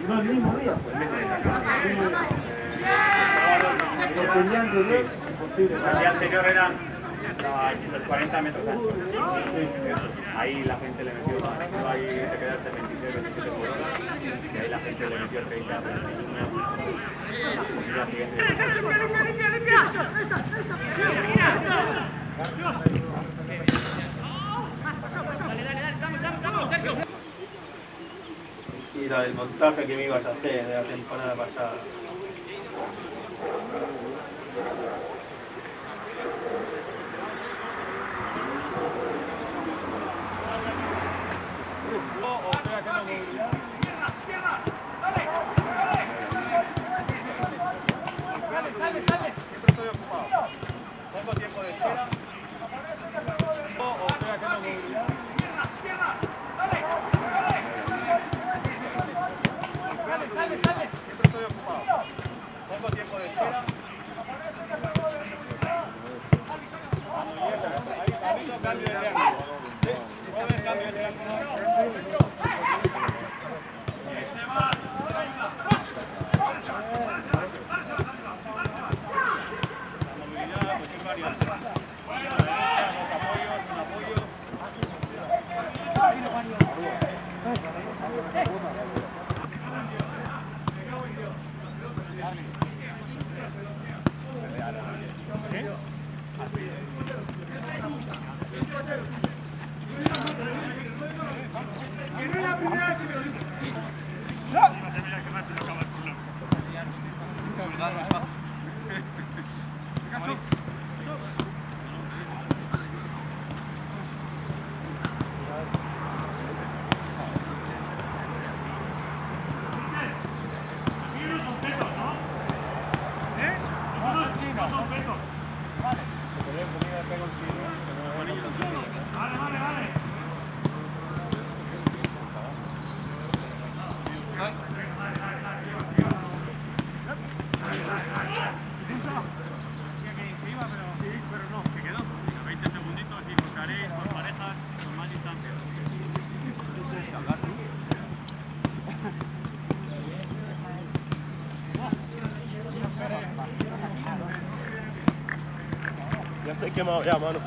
No, el mismo día. Porque el día anterior, imposible. El día anterior eran los 40 metros anchos. Ahí la gente le metió, ahí se quedó hasta 26, 27 por hora. Y ahí la gente le metió 30, 31. Y la siguiente. Mentira, el montaje que me ibas a hacer de la temporada pasada. Siempre estoy ocupado. Poco tiempo de espera. O espera que no movilidad. Siempre estoy ocupado. Poco tiempo de espera. Ahí no cambio de ángulo. Mueve cambio de ángulo. Ya estoy quemado ya, mano.